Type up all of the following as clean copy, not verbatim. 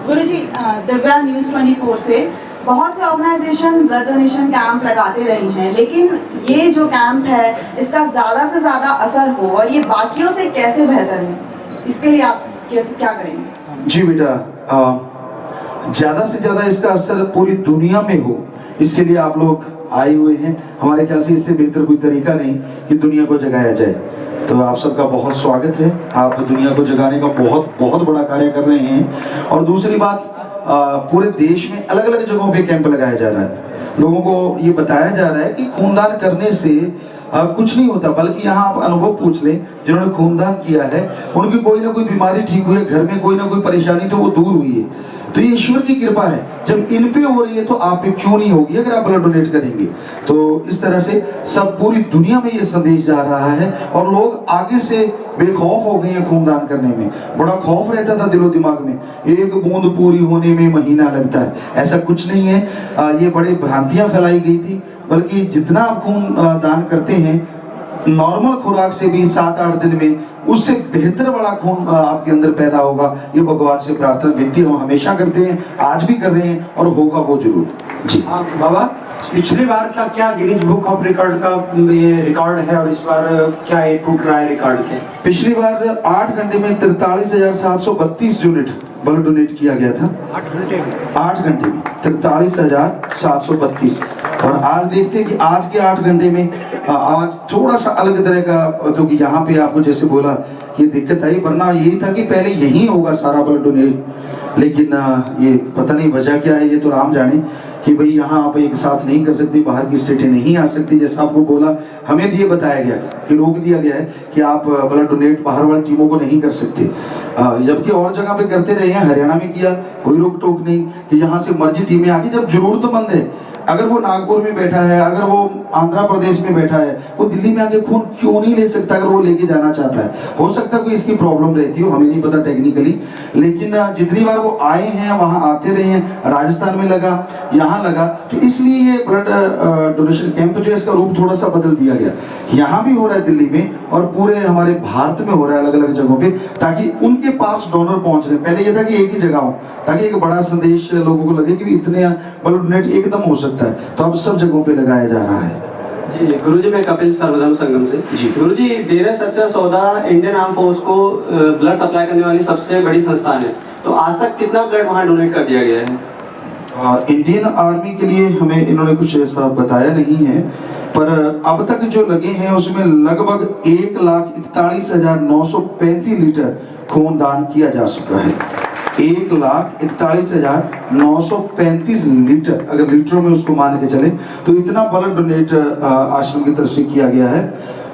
गुरुजी, Divya news 24 से बहुत से ऑर्गेनाइजेशन ब्लड डोनेशन कैंप लगाते रही हैं, लेकिन ये जो कैंप है इसका ज़्यादा से ज़्यादा असर हो और ये बाकियों से कैसे बेहतर है, इसके लिए आप कैसे क्या करेंगे? जी बेटा, ज़्यादा से ज़्यादा इसका असर पूरी दुनिया में हो, इसके लिए आप लोग आए हुए हैं। हमारे ख्याल से इससे बेहतर कोई तरीका नहीं कि दुनिया को जगाया जाए। तो आप सबका बहुत स्वागत है। आप दुनिया को जगाने का बहुत बहुत बड़ा कार्य कर रहे हैं। और दूसरी बात, पूरे देश में अलग अलग जगहों पे कैंप लगाया जा रहा है। लोगों को ये बताया जा रहा है कि खूनदान करने से कुछ नहीं होता, बल्कि यहाँ आप अनुभव पूछ लें जिन्होंने खूनदान किया है, उनकी कोई ना कोई बीमारी ठीक हुई है, घर में कोई ना कोई परेशानी तो वो दूर हुई है। तो ये ईश्वर की कृपा है। जब इन पे हो रही है तो आप पे क्यों नहीं होगी अगर आप ब्लड डोनेट करेंगे। तो इस तरह से सब पूरी दुनिया में ये संदेश जा रहा है और लोग आगे से बेखौफ हो गए हैं खूनदान करने में। बड़ा खौफ रहता था दिलो दिमाग में, एक बूंद पूरी होने में महीना लगता है। ऐसा कुछ नहीं है। ये बड़े भ्रांतियां फैलाई गई थी, बल्कि जितना आप खून दान करते हैं नॉर्मल खुराक से भी 7-8 दिन में उससे बेहतर बड़ा खून आपके अंदर पैदा होगा। ये भगवान से प्रार्थना विनती हम हमेशा करते हैं, आज भी कर रहे हैं और होगा वो जरूर। जी बाबा, पिछली बार का क्या गिनीज बुक ऑफ रिकॉर्ड का ये रिकॉर्ड है और इस बार क्या ये टूट रहा है रिकॉर्ड के? पिछली बार 8 घंटे में 43,732 यूनिट ब्लड डोनेट किया गया था। 8 घंटे में 43,732। और आज देखते हैं कि आज के 8 घंटे में आज थोड़ा सा अलग तरह का, क्योंकि यहाँ पे आपको जैसे बोला ये दिक्कत आई, वरना यही था कि पहले यही होगा सारा ब्लड डोनेट। लेकिन ये पता नहीं वजह क्या है, ये तो राम जाने कि भाई यहाँ आप एक साथ नहीं कर सकते, बाहर की स्टेटें नहीं आ सकती। जैसा आपको बोला, हमें ये बताया गया कि रोक दिया गया है कि आप ब्लड डोनेट बाहर वाली टीमों को नहीं कर सकते। जबकि और जगह पे करते रहे हैं, हरियाणा में किया, कोई रोक टोक नहीं कि यहाँ से मर्जी टीमें आके जब जरूरतमंद है, अगर वो नागपुर में बैठा है, अगर वो आंध्र प्रदेश में बैठा है, वो दिल्ली में आके खून क्यों नहीं ले सकता अगर वो लेके जाना चाहता है। हो सकता है कोई इसकी प्रॉब्लम रहती हो, हमें नहीं पता टेक्निकली, लेकिन जितनी बार वो आए हैं वहां आते रहे हैं। राजस्थान में लगा, यहाँ लगा, तो इसलिए ये ब्लड डोनेशन कैंप जो है इसका रूप थोड़ा सा बदल दिया गया। यहाँ भी हो रहा है दिल्ली में और पूरे हमारे भारत में हो रहा है अलग अलग जगहों पे, ताकि उनके पास डोनर पहुंच रहे। पहले ये था कि एक ही जगह हो, ताकि एक बड़ा संदेश लोगों को लगे कि इतने ब्लड डोनेट एकदम हो सकता है। तो अब सब जगहों पे लगाया जा रहा है। जी गुरुजी, मैं कपिल सर्वधर्म संगम से। जी गुरुजी, डेरा सच्चा सौदा इंडियन आर्म फोर्स को ब्लड सप्लाई करने वाली सबसे बड़ी संस्थान है, तो आज तक कितना ब्लड वहां डोनेट कर दिया गया है? इंडियन आर्मी के लिए हमें इन्होंने कुछ ऐसा बताया नहीं है, पर अब तक जो लगे हैं उसमें लगभग 1,41,935 लीटर खून दान किया जा चुका है। 1,41,935 लीटर, अगर लीटरों में उसको मान के चले तो इतना ब्लड डोनेट आश्रम की तरफ से किया गया है।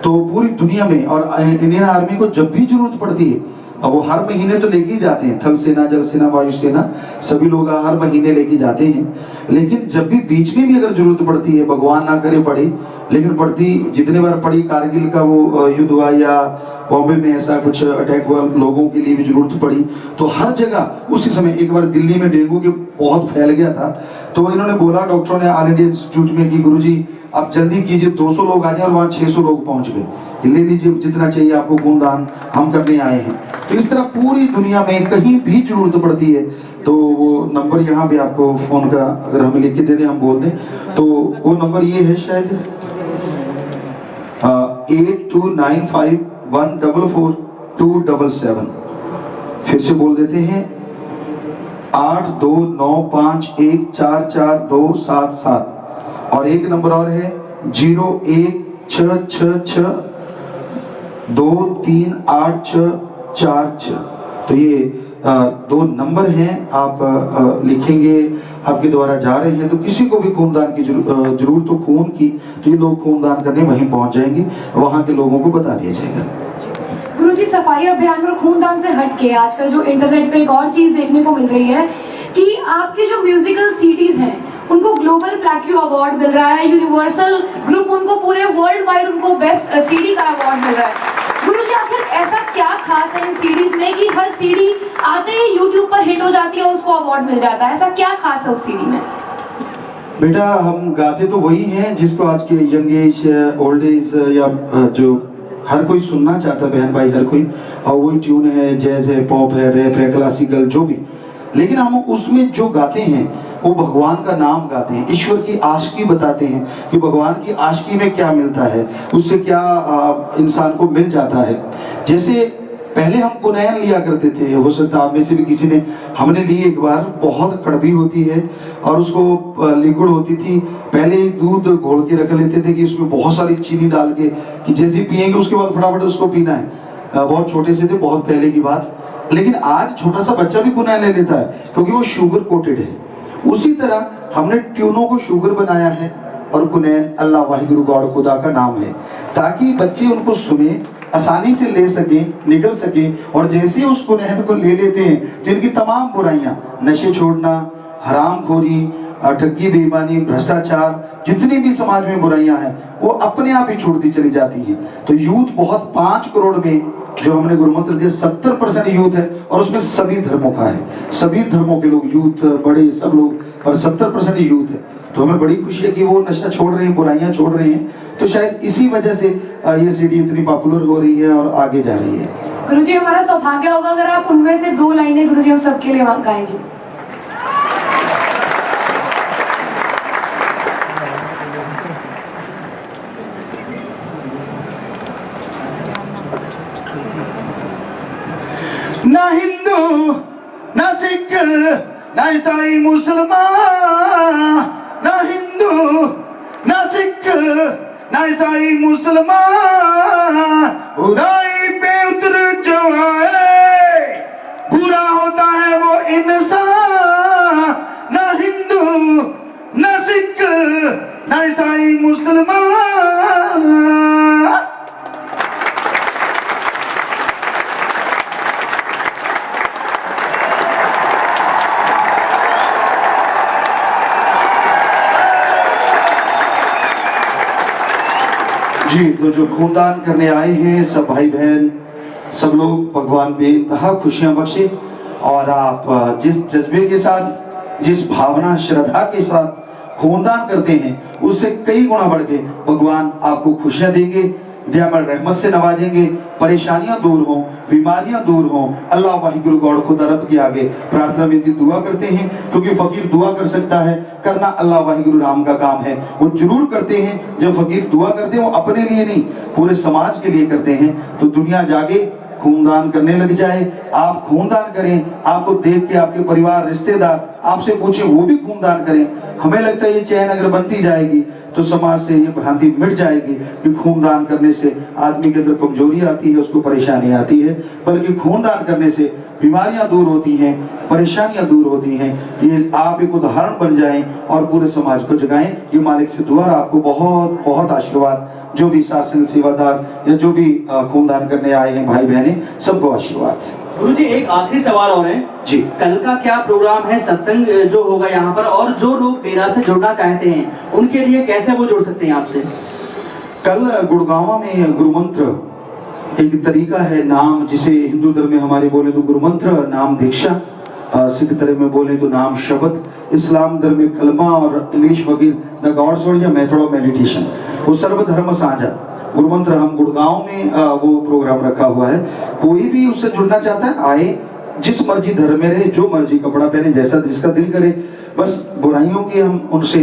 तो पूरी दुनिया में, और इंडियन आर्मी को जब भी जरूरत पड़ती है, अब वो हर महीने तो लेके ही जाते हैं, थल सेना, जल सेना, वायु सेना, सभी लोग हर महीने लेके जाते हैं। लेकिन जब भी बीच में भी अगर जरूरत पड़ती है, भगवान ना करे पड़ी, लेकिन पड़ती, जितने बार पड़ी, कारगिल का वो युद्ध हुआ या बॉम्बे में ऐसा कुछ अटैक हुआ, लोगों के लिए भी जरूरत पड़ी, तो हर जगह उसी समय, एक बार दिल्ली में डेंगू के बहुत फैल गया था, तो इन्होंने बोला डॉक्टरों ने ऑल इंडिया इंस्टीट्यूट में कि गुरुजी आप जल्दी कीजिए, 200 लोग आ जाए, और वहाँ 600 लोग पहुंच गए, ले लीजिए जितना चाहिए आपको खून दान, हम करने आए हैं। तो इस तरह पूरी दुनिया में कहीं भी जरूरत पड़ती है तो वो नंबर यहाँ पे आपको फोन का अगर हमें लिख के दे दें, हम बोल दें, तो वो नंबर ये है शायद 8295144277। फिर से बोल देते हैं 8295144277। और एक नंबर और है 0166623846। तो ये 2 नंबर हैं, आप लिखेंगे, आपके द्वारा जा रहे हैं, तो किसी को भी खूनदान की जरूरत हो खून की, तो ये लोग खूनदान करने वहीं पहुंच जाएंगे, वहां के लोगों को बता दिया जाएगा। गुरुजी, सफाई अभियान और खूनदान से हटके आजकल जो इंटरनेट पे एक और चीज देखने को मिल रही है कि आपके जो म्यूजिकल सीडीज हैं उनको ग्लोबल प्लेक्यू अवार्ड मिल रहा है, यूनिवर्सल ग्रुप उनको पूरे वर्ल्ड वाइड उनको बेस्ट सीडी का अवार्ड मिल रहा है। गुरुजी, आखिर ऐसा क्या खास है इन सीडीज में कि हर सीडी आते ही यूट्यूब पर हिट हो जाती है और उसको अवार्ड मिल जाता है? ऐसा क्या खास है उस सीडी में? बेटा, हम गाते तो वही हैं जिसको आज के यंग एज, ओल्ड एज या जो हर कोई सुनना चाहता है, बहन भाई हर कोई, और वही ट्यून है, जैज है, पॉप है, रैप है, क्लासिकल, जो भी। लेकिन हम उसमें जो गाते हैं वो भगवान का नाम गाते हैं, ईश्वर की आशिकी बताते हैं कि भगवान की आशिकी में क्या मिलता है, उससे क्या इंसान को मिल जाता है। जैसे पहले हम कुनैन लिया करते थे, हो सकता है आप में से भी किसी ने, हमने ली एक बार, बहुत कड़वी होती है और उसको लिक्विड होती थी। पहले दूध घोल के रख लेते थे कि उसमें बहुत सारी चीनी डाल के कि जैसे पिएंगे उसके बाद फटाफट उसको पीना है। बहुत छोटे से थे, बहुत पहले की बात। लेकिन आज छोटा सा बच्चा भी कुनैन ले लेता है क्योंकि वो शुगर कोटेड है। उसी तरह हमने ट्यूनों को शुगर बनाया है और कुनैन अल्लाह वाहिगुरु गॉड खुदा का नाम है, ताकि बच्चे उनको सुने, आसानी से ले सके, निकल सके। और जैसे उस कुनैन को ले लेते हैं तो इनकी तमाम बुराइयां, नशे छोड़ना, हरामखोरी, ठगी, बेईमानी, भ्रष्टाचार, जितनी भी समाज में बुराइयां हैं वो अपने आप ही छूटती चली जाती हैं। तो यूथ बहुत 5 करोड़ में जो हमने गुरुमंत्र दिया 70% यूथ है और उसमें सभी धर्मों का है, सभी धर्मों के लोग, यूथ बड़े सब लोग, पर 70% यूथ है। तो हमें बड़ी खुशी है कि वो नशा छोड़ रहे हैं, बुराइयां छोड़ रहे हैं। तो शायद इसी वजह से ये सीडी इतनी पॉपुलर हो रही है और आगे जा रही है। गुरुजी, हमारा सौभाग्य होगा अगर आप उनमें से 2 लाइनें गुरुजी हम सबके लिए गाएं जी। ना हिंदू ना सिख ना ईसाई मुसलमान, ना हिंदू ना सिख ना ईसाई मुसलमान, बुराई पे उतर जो आए बुरा होता है वो इंसान। ना हिंदू ना सिख ना ईसाई मुसलमान। जी, तो जो खूनदान करने आए हैं सब भाई बहन, सब लोग, भगवान बेइंतहा खुशियां बख्शे। और आप जिस जज्बे के साथ, जिस भावना श्रद्धा के साथ खूनदान करते हैं उससे कई गुना बढ़ के भगवान आपको खुशियां देंगे, दयामय रहमत से नवाजेंगे, परेशानियां दूर हों, बीमारियां दूर हों। अल्लाह वाहिगुरु गॉड खुदा रब के आगे प्रार्थना विनती दुआ करते हैं, क्योंकि फकीर दुआ कर सकता है, करना अल्लाह वाहिगुरु राम का काम है। वो जरूर करते हैं, जब फकीर दुआ करते हैं वो अपने लिए नहीं पूरे समाज के लिए करते हैं। तो दुनिया जागे, खूनदान करने लग जाए, आप खूनदान करें, आपको देख के आपके परिवार, रिश्तेदार आपसे पूछे, वो भी खूनदान करें। हमें लगता है ये चैन अगर बनती जाएगी तो समाज से ये भ्रांति मिट जाएगी कि खूनदान करने से आदमी के अंदर कमजोरी आती है, उसको परेशानी आती है, बल्कि खूनदान करने से बीमारियां दूर होती हैं, परेशानियां दूर होती हैं। ये आप एक उदाहरण बन जाएं और पूरे समाज को जगाएं। ये मालिक से दुआ, आपको बहुत बहुत आशीर्वाद। जो भी सत्संग सेवादार या जो भी खूनदान करने आए हैं भाई बहनें, सबको आशीर्वाद। गुरुजी, एक आखिरी सवाल और है जी। कल का क्या प्रोग्राम है, सत्संग जो होगा यहाँ पर, और जो लोग डेरा से जुड़ना चाहते हैं उनके लिए कैसे वो जुड़ सकते हैं आपसे? कल गुड़गांव में गुरुमंत्र एक तरीका है, नाम जिसे हिंदू धर्म में हमारे बोले तो गुरुमंत्र, नाम दीक्षा, सिख धर्म में बोले तो नाम शब्द, इस्लाम धर्म में कलमा और इंग्लिश वगैरह द गॉड्स वर्ड या मेथड ऑफ मेडिटेशन, वो सर्वधर्म साझा गुरुमंत्र हम गुड़गांव में वो प्रोग्राम रखा हुआ है। कोई भी उससे जुड़ना चाहता है आए, जिस मर्जी धर्म में रहे, जो मर्जी कपड़ा पहने, जैसा जिसका दिल करे। बस बुराइयों की हम उनसे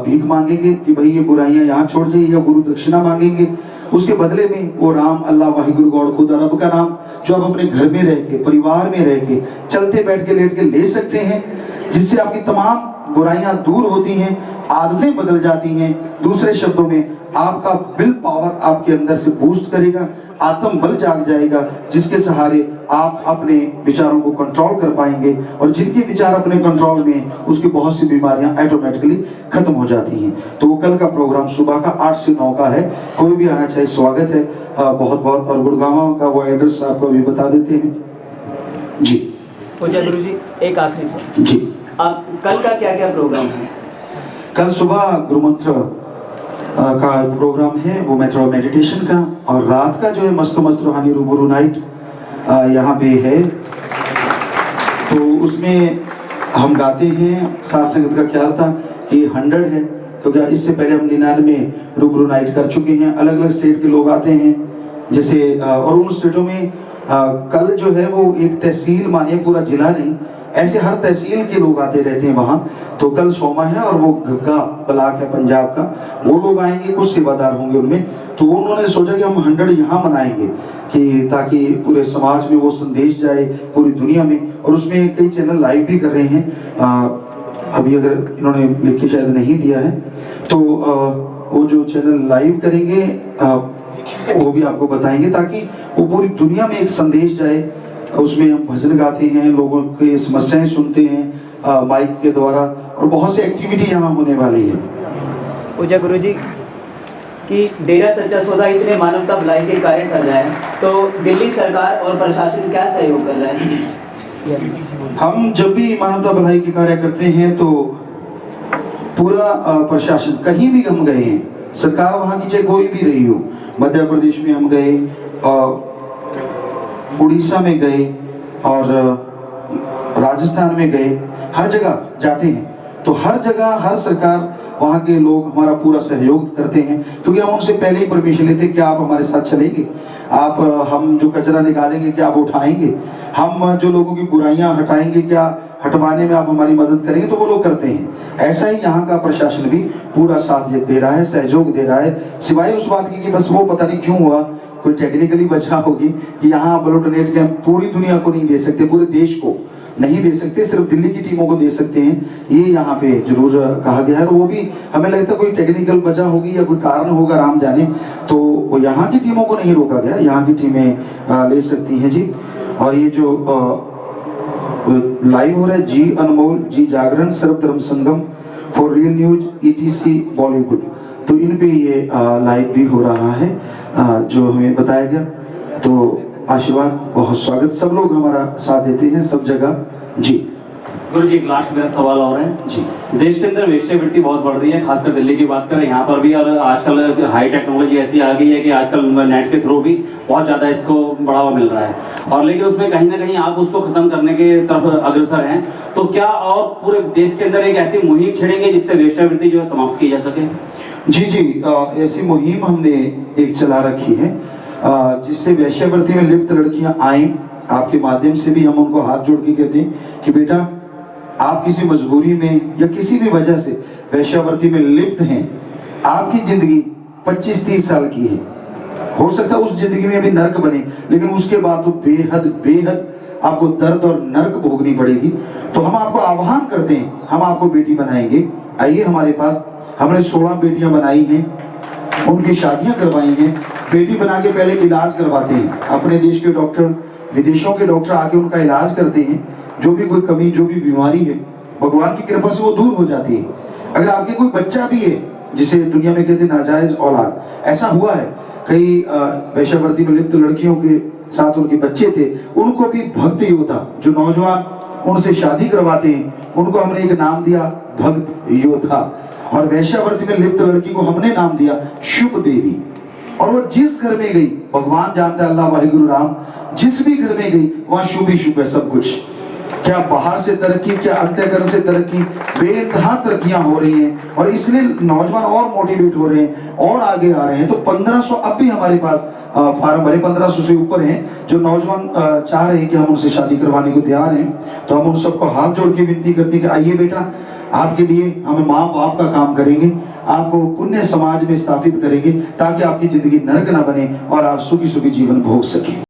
भीख मांगेंगे कि भाई ये बुराइयां यहाँ छोड़ जाइए, या गुरु दक्षिणा मांगेंगे। उसके बदले में वो राम, अल्लाह वाहिगुरु गॉड खुदा रब का नाम जो आप अपने घर में रह के, परिवार में रह के, चलते बैठ के, लेट के ले सकते हैं, जिससे आपकी तमाम बुराइयां दूर होती हैं, आदतें बदल जाती हैं। दूसरे शब्दों में आपका विल पावर आपके अंदर से बूस्ट करेगा, आत्म बल जाग जाएगा, जिसके सहारे आप अपने विचारों को कंट्रोल कर पाएंगे। और जिनके विचार अपने कंट्रोल में, उसकी बहुत सी बीमारियां ऑटोमेटिकली खत्म हो जाती हैं। तो वो कल का प्रोग्राम सुबह का 8 से 9 का है, कोई भी आना चाहे स्वागत है बहुत बहुत। और गुड़गांव का वो एड्रेस आपको अभी बता देते हैं जी। पूजा गुरुजी, एक आखिरी सवाल जी, आप कल का क्या क्या प्रोग्राम है? कल सुबह गुरुमंत्र का प्रोग्राम है, वो मेथड ऑफ मेडिटेशन का, और रात का जो है मस्त मस्त रूहानी रूबरू नाइट यहाँ पे है। तो उसमें हम गाते हैं, साथ संगत का ख्याल था कि 100 है, क्योंकि इससे पहले हम 99 रूबरू नाइट कर चुके हैं। अलग अलग स्टेट के लोग आते हैं, जैसे और उन स्टेटों में कल जो है वो एक तहसील मानिए, पूरा जिला नहीं, ऐसे हर तहसील के लोग आते रहते हैं वहाँ। तो कल सोमा है और वो घग्गा ब्लॉक है पंजाब का, वो लोग आएंगे, कुछ सेवादार होंगे उनमें। तो उन्होंने सोचा कि हम 100 यहाँ मनाएंगे कि ताकि पूरे समाज में वो संदेश जाए पूरी दुनिया में। और उसमें कई चैनल लाइव भी कर रहे हैं। अभी अगर इन्होंने लिख के शायद नहीं दिया है तो वो जो चैनल लाइव करेंगे वो भी आपको बताएंगे, ताकि वो पूरी दुनिया में एक संदेश जाए। उसमें हम भजन गाते हैं, लोगों की समस्याएं सुनते हैं माइक के द्वारा, और बहुत सी एक्टिविटी यहाँ होने वाली है। पूजा गुरु जी कि डेरा सच्चा सौदा इतने मानवता भलाई के कार्य कर रहा है, तो दिल्ली सरकार और प्रशासन क्या सहयोग कर रहा है? हम जब भी मानवता भलाई के कार्य करते हैं तो पूरा प्रशासन, कहीं भी हम गए हैं, सरकार वहाँ की चाहे कोई भी रही हो, मध्य प्रदेश में हम गए, उड़ीसा में गए और राजस्थान में गए, हर जगह जाते हैं तो हर जगह हर सरकार वहाँ के लोग हमारा पूरा सहयोग करते हैं, क्योंकि हम उनसे पहले ही परमिशन लेते हैं कि आप हमारे साथ चलेंगे, आप हम जो कचरा निकालेंगे क्या आप उठाएंगे, हम जो लोगों की बुराइयां हटाएंगे क्या हटवाने में आप हमारी मदद करेंगे, तो वो लोग करते हैं। ऐसा ही यहाँ का प्रशासन भी पूरा साथ दे रहा है, सहयोग दे रहा है, सिवाय उस बात की कि बस वो पता नहीं क्यों हुआ, कोई टेक्निकली वजह होगी कि यहाँ ब्लड डोनेट के हम पूरी दुनिया को नहीं दे सकते, पूरे देश को नहीं दे सकते, सिर्फ दिल्ली की टीमों को दे सकते हैं, ये यहाँ पे जरूर कहा गया है। और वो भी हमें लगता है कोई टेक्निकल वजह होगी या कोई कारण होगा, राम जाने, तो वो यहाँ की टीमों को नहीं रोका गया, यहाँ की टीमें ले सकती हैं जी। और ये जो लाइव हो रहा है जी अनमोल, Zee Jagran, Sarvadharm Sangam, for real news, ETC Bollywood, तो इन पे ये लाइव भी हो रहा है जो हमें बताया गया। तो आशीर्वाद, बहुत स्वागत, सब लोग हमारा साथ देते हैं सब जगह जी। गुरु जी, एक लास्ट मेरा सवाल और है जी। देश के अंदर वेश्यावृत्ति बहुत बढ़ रही है, खासकर दिल्ली की बात करें, यहाँ पर भी, और आजकल हाई टेक्नोलॉजी ऐसी आ गई है कि आजकल नेट के थ्रू भी बहुत ज़्यादा इसको बढ़ावा मिल रहा है, और लेकिन उसमें कहीं ना कहीं आप उसको खत्म करने के तरफ अग्रसर हैं, तो क्या और पूरे देश के अंदर एक ऐसी मुहिम छेड़ेंगे जिससे वेश्यावृत्ति जो है समाप्त की जा सके? जी जी, ऐसी मुहिम हमने एक चला रखी है जिससे वेश्यावृत्ति में लिप्त लड़कियां आए, आपके माध्यम से भी हम उनको हाथ जोड़ के कहते हैं कि बेटा आप किसी मजबूरी में या किसी भी वजह से वेश्यावृत्ति में लिप्त हैं, आपकी जिंदगी 25-30 साल की है, हो सकता है उस जिंदगी में भी नर्क बने, लेकिन उसके बाद तो बेहद आपको दर्द और नर्क भोगनी पड़ेगी। तो हम आपको आह्वान करते हैं, हम आपको बेटी बनाएंगे, आइए हमारे पास। हमने 16 बेटियां बनाई हैं, उनकी शादियां करवाई हैं, बेटी बना के पहले इलाज करवाते हैं, अपने देश के डॉक्टर, विदेशों के डॉक्टर आके उनका इलाज करते हैं, जो भी कोई कमी, जो भी बीमारी है, भगवान की कृपा से वो दूर हो जाती है। अगर आपके कोई बच्चा भी है, जिसे दुनिया में कहते हैं नाजायज औलाद, ऐसा हुआ है, कई वेश्यावृत्ति में लिप्त लड़कियों के साथ उनके बच्चे थे, उनको भी भक्त योद्धा, जो नौजवान उनसे शादी करवाते हैं, उनको हमने एक नाम दिया भक्त योद्धा, और वेश्यावृत्ति में लिप्त लड़की को हमने नाम दिया शुभ देवी। और वो जिस घर में गई, भगवान जानता है, अल्लाह वाहिगुरु राम, जिस भी घर में गई वहां शुभ ही शुभ है सब कुछ। क्या बाहर से तरक्की, क्या अंतःकरण से तरक्की, बेइंतहा तरक्कियां हो रही हैं, और इसलिए नौजवान और मोटिवेट हो रहे हैं और आगे आ रहे हैं। तो 1500 अब भी हमारे पास फार्म भरे, 1500 से ऊपर हैं जो नौजवान चाह रहे हैं कि हम उनसे शादी करवाने को तैयार हैं। तो हम उन सबको हाथ जोड़ के विनती करते हैं कि आइए बेटा, आपके लिए हम माँ बाप का काम करेंगे, आपको पुण्य समाज में स्थापित करेंगे, ताकि आपकी जिंदगी नरक ना बने और आप सुखी सुखी जीवन भोग सकें।